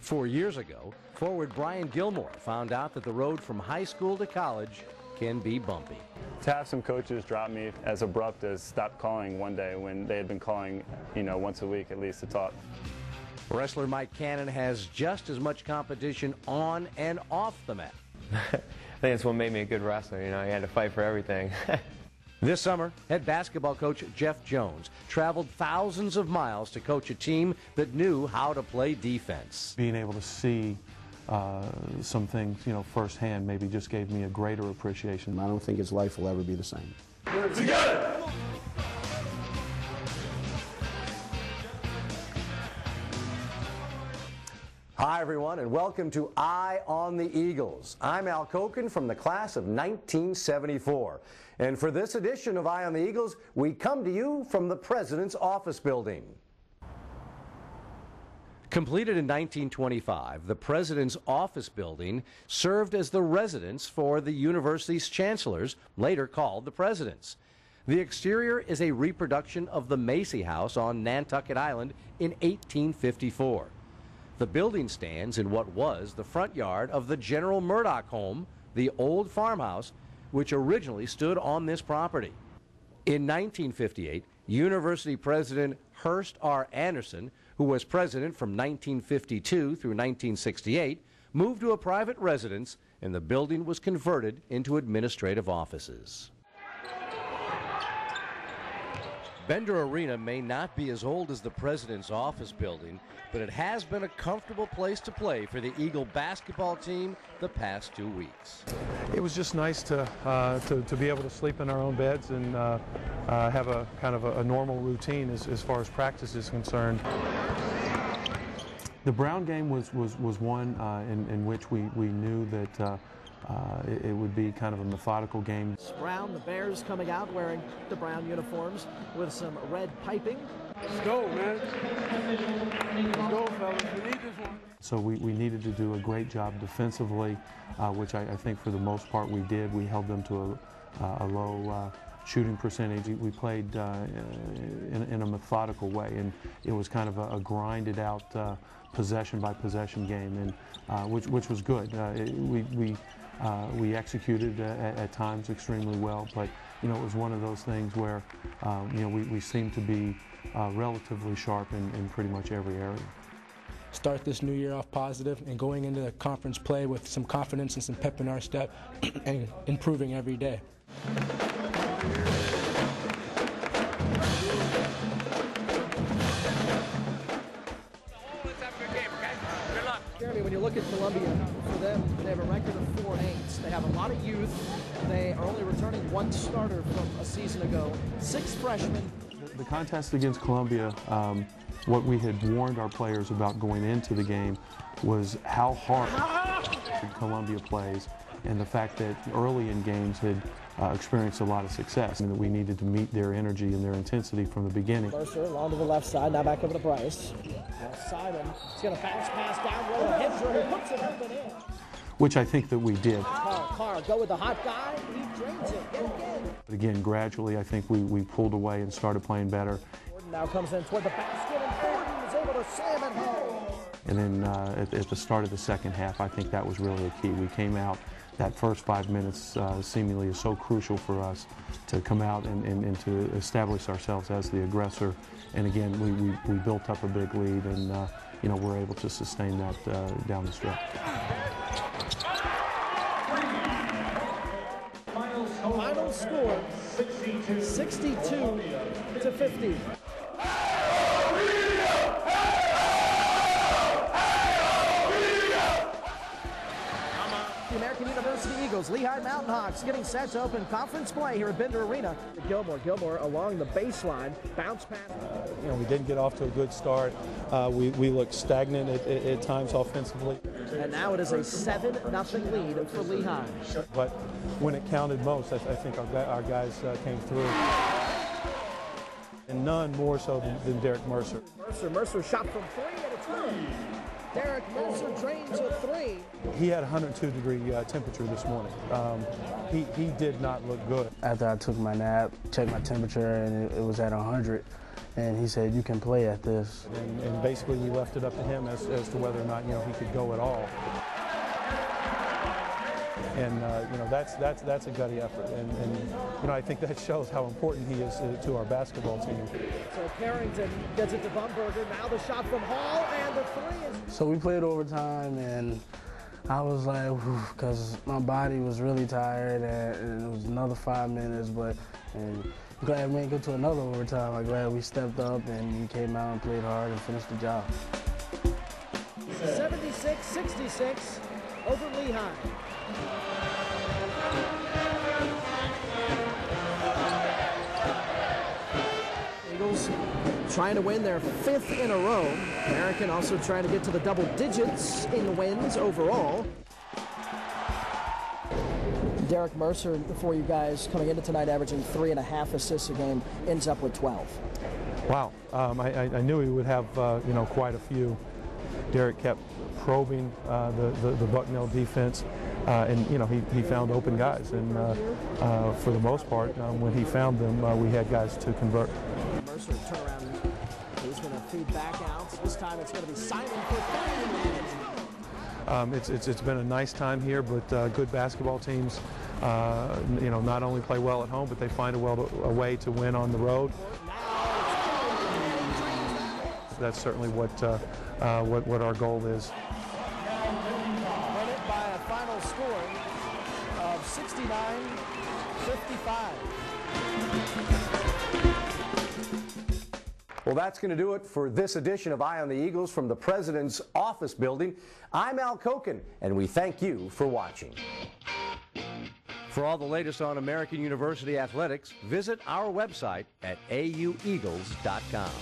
4 years ago, forward Brian Gilmore found out that the road from high school to college can be bumpy. To have some coaches drop me as abrupt as stop calling one day when they had been calling, once a week at least to talk. Wrestler Mike Cannon has just as much competition on and off the mat. I think it's what made me a good wrestler. You had to fight for everything. This summer, head basketball coach Jeff Jones traveled thousands of miles to coach a team that knew how to play defense. Being able to see some things, firsthand maybe just gave me a greater appreciation. I don't think his life will ever be the same. We're together! Hi, everyone, and welcome to Eye on the Eagles. I'm Al Koken from the class of 1974. And for this edition of Eye on the Eagles, we come to you from the President's Office Building. Completed in 1925, the President's Office Building served as the residence for the university's chancellors, later called the presidents. The exterior is a reproduction of the Macy House on Nantucket Island in 1854. The building stands in what was the front yard of the General Murdoch home, the old farmhouse, which originally stood on this property. In 1958, University President Hearst R. Anderson, who was president from 1952 through 1968, moved to a private residence, and the building was converted into administrative offices. Bender Arena may not be as old as the President's Office Building, but it has been a comfortable place to play for the Eagle basketball team the past 2 weeks. It was just nice to be able to sleep in our own beds and have a kind of a normal routine as far as practice is concerned. The Brown game was one in which we knew that it would be kind of a methodical game. Brown, the Bears coming out wearing the Brown uniforms with some red piping. Let's go, man. Let's go, fellas. We need this one. So we needed to do a great job defensively, which I think for the most part we did. We held them to a low shooting percentage. We played in a methodical way, and it was kind of a grinded out possession by possession game, and which was good. We executed at times extremely well, but it was one of those things where we seemed to be relatively sharp in pretty much every area. Start this new year off positive and going into the conference play with some confidence and some pep in our step and improving every day. Jeremy, when you look at Columbia, for them, they have a record of 4-8. They have a lot of youth. They are only returning one starter from a season ago. 6 freshmen. The contest against Columbia, what we had warned our players about going into the game was how hard Columbia plays, and the fact that early in games had experienced a lot of success, and that we needed to meet their energy and their intensity from the beginning. Mercer along to the left side, now back over to Bryce. Simon, he's going to bounce pass down low, and Hipster, who puts it up and in. Which I think that we did. Carr, go with the hot guy, he drains it. But again, gradually, I think we pulled away and started playing better. Gordon now comes in toward the basket, and Gordon is able to slam it home. And then at the start of the second half, I think that was really a key. We came out, that first 5 minutes seemingly is so crucial for us to come out and to establish ourselves as the aggressor. And again, we built up a big lead, and we're able to sustain that down the stretch. Final score, 62 to 50. The American University Eagles, Lehigh Mountain Hawks getting set to open conference play here at Bender Arena. Gilmore along the baseline, bounce pass. We didn't get off to a good start. We looked stagnant at times offensively. And now it is a 7-0 lead for Lehigh. But when it counted most, I think our guys came through. And none more so than Derek Mercer. Mercer shot from 3 and it's good. Derek Mercer drains a 3. He had 102-degree temperature this morning. He did not look good. After I took my nap, checked my temperature, and it was at 100. and he said, "You can play at this." And basically we left it up to him as to whether or not, you know, he could go at all. And you know, that's a gutty effort, and you know, I think that shows how important he is to our basketball team. So Carrington gets it to Bumberger. Now the shot from Hall, and the three is. So we played overtime, and I was like, because my body was really tired, and it was another 5 minutes, but glad we didn't go to another overtime. I'm glad we stepped up and we came out and played hard and finished the job. 76-66 over Lehigh. Eagles trying to win their 5th in a row. American also trying to get to the double digits in wins overall. Derek Mercer, for you guys, coming into tonight averaging 3.5 assists a game, ends up with 12. Wow, I knew he would have you know, quite a few. Derek kept probing the Bucknell defense, and you know, he found open guys, and for the most part, when he found them, we had guys to convert. Mercer turn around. He's going to feed back out. This time it's going to be Simon for 30. It's been a nice time here, but good basketball teams, you know, not only play well at home, but they find a way to win on the road. That's certainly what our goal is. Win it by a final score of 69-55. Well, that's going to do it for this edition of Eye on the Eagles from the President's Office Building. I'm Al Koken, and we thank you for watching. For all the latest on American University athletics, visit our website at aueagles.com.